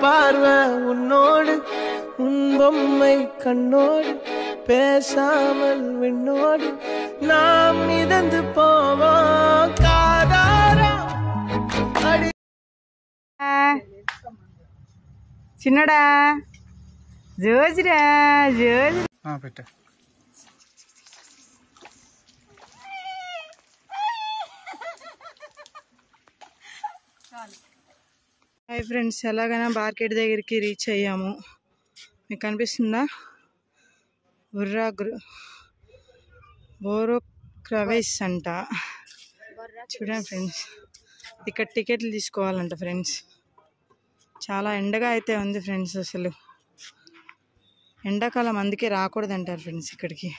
பார்வை உன்னோடு உன் பொம்மை கண்ணோடு பேசாமல் விண்ணோடு நாம் மிதந்து போவோம் காதாரா அடி చిన్నడా జోజిరా జోజి పెట్ట హాయ్ ఫ్రెండ్స్, ఎలాగైనా మార్కెట్ దగ్గరికి రీచ్ అయ్యాము. మీకు కనిపిస్తుందా? బోరో క్రవేస్ అంట. చూడండి ఫ్రెండ్స్, ఇక్కడ టికెట్లు తీసుకోవాలంట ఫ్రెండ్స్. చాలా ఎండగా అయితే ఉంది ఫ్రెండ్స్. అసలు ఎండాకాలం అందుకే రాకూడదంటారు ఫ్రెండ్స్ ఇక్కడికి.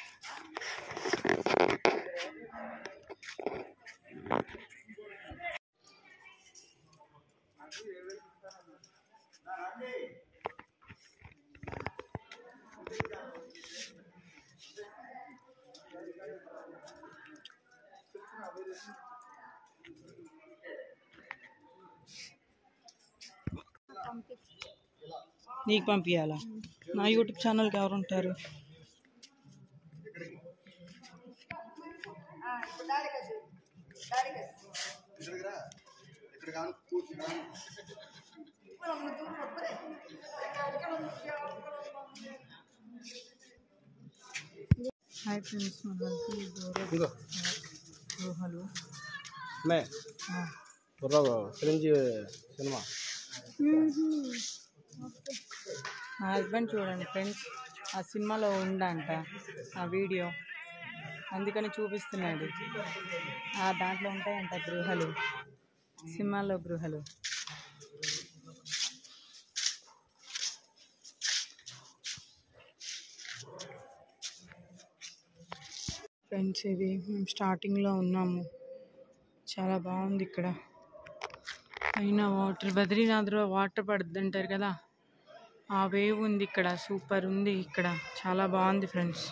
నీకు పంపించాలా? నా యూట్యూబ్ ఛానల్కి ఎవరు ఉంటారు? హాయ్ ఫ్రెండ్స్, హలో సినిమా మా హస్బెండ్ చూడండి ఫ్రెండ్స్, ఆ సినిమాలో ఉండంట ఆ వీడియో, అందుకని చూపిస్తున్నాడు. ఆ దాంట్లో ఉంటాయంట గృహాలు, సినిమాలో గృహాలు. ఫ్రెండ్స్, ఇది మేము స్టార్టింగ్లో ఉన్నాము. చాలా బాగుంది ఇక్కడ. పైన వాటర్, బద్రీనాథ్లో వాటర్ పడుద్ది అంటారు కదా, ఆ వేవ్ ఉంది ఇక్కడ. సూపర్ ఉంది ఇక్కడ, చాలా బాగుంది ఫ్రెండ్స్.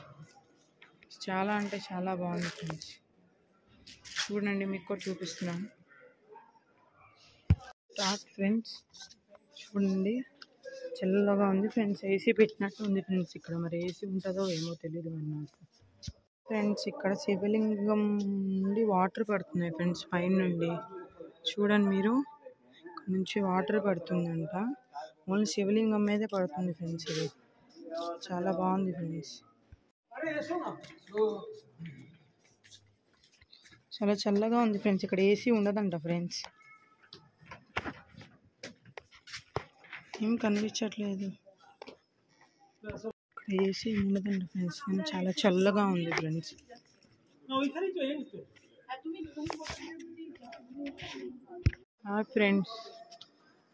చాలా అంటే చాలా బాగుంది ఫ్రెండ్స్. చూడండి, మీకు కూడా చూపిస్తున్నాను. స్టార్ట్ ఫ్రెండ్స్, చూడండి చల్లగా ఉంది ఫ్రెండ్స్. ఏసీ పెట్టినట్టు ఉంది ఫ్రెండ్స్ ఇక్కడ. మరి ఏసీ ఉంటుందో ఏమో తెలియదు మరి నాకు. ఫ్రెండ్స్, ఇక్కడ శివలింగం నుండి వాటర్ పడుతున్నాయి ఫ్రెండ్స్, పైన నుండి. చూడండి మీరు, ఇక్కడ నుంచి వాటర్ పడుతుందంట. ఓన్లీ శివలింగం మీదే పడుతుంది ఫ్రెండ్స్. ఇది చాలా బాగుంది ఫ్రెండ్స్. చాలా చల్లగా ఉంది ఫ్రెండ్స్. ఇక్కడ ఏసీ ఉండదంట ఫ్రెండ్స్. ఏం కనిపించట్లేదు, ఇక్కడ ఏసీ ఉండదంట ఫ్రెండ్స్. కానీ చాలా చల్లగా ఉంది ఫ్రెండ్స్. ఫ్రెండ్స్,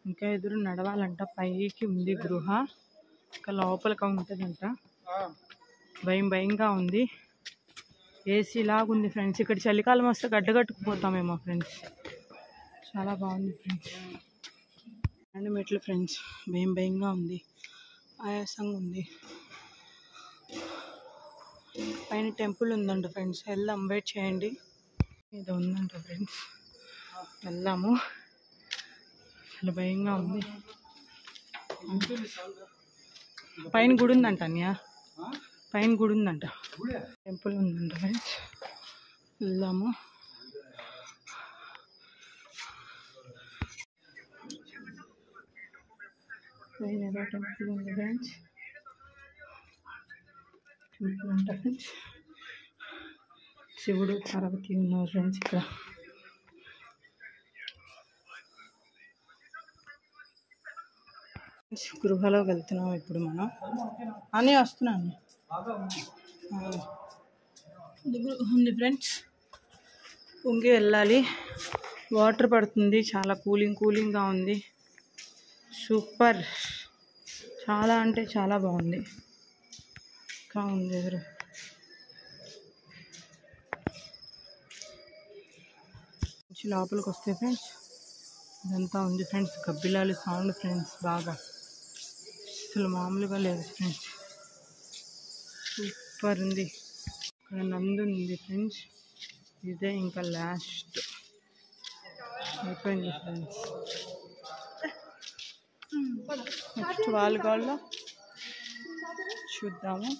ఇంకా ఎదురు నడవాలంట. పైకి ఉంది గృహ, ఇంకా లోపలికి ఉంటుందంట. భయంగా ఉంది. ఏసీ లాగా ఉంది ఫ్రెండ్స్. ఇక్కడ చలికాలం వస్తే గడ్డగట్టుకుపోతామేమో ఫ్రెండ్స్. చాలా బాగుంది ఫ్రెండ్స్. అండ్ మెట్లు ఫ్రెండ్స్, భయంగా ఉంది, ఆయాసంగా ఉంది. పైన టెంపుల్ ఉందంట ఫ్రెండ్స్, వెళ్దాం, వెయిట్ చేయండి. ఇది ఉందంట ఫ్రెండ్స్, వెళ్దాము. చాలా భయంగా ఉంది. పైన గుడి ఉందంట అన్నయ్య, పైన గుడి ఉందంట, టెంపుల్ ఉందంట ఫ్రెండ్స్, వెళ్దాము. పైన ఏదో టెంపుల్ ఉంది ఫ్రెండ్స్, టెంపుల్ అంట ఫ్రెండ్స్. శివుడు పార్వతి ఉన్నారు ఫ్రెండ్స్ ఇక్కడ. గృహలోకి వెళ్తున్నాం ఇప్పుడు మనం. అని వస్తున్నాను, గృహ ఉంది ఫ్రెండ్స్. పొంగి వెళ్ళాలి. వాటర్ పడుతుంది, చాలా కూలింగ్గా ఉంది. సూపర్. చాలా అంటే చాలా బాగుంది. ఇంకా ఉంది ఎదురు. లోపలికి వస్తే ఫ్రెండ్స్ ఇదంతా ఉంది ఫ్రెండ్స్. గబ్బిలాలు సౌండ్ ఫ్రెండ్స్ బాగా అసలు మామూలుగా లేదు ఫ్రెండ్స్. సూపర్ ఉంది. ఇక్కడ నంది ఉంది ఫ్రెండ్స్. ఇదే ఇంకా లాస్ట్ అయిపోయింది ఫ్రెండ్స్. నెక్స్ట్ వాళ్ళ చూద్దాము.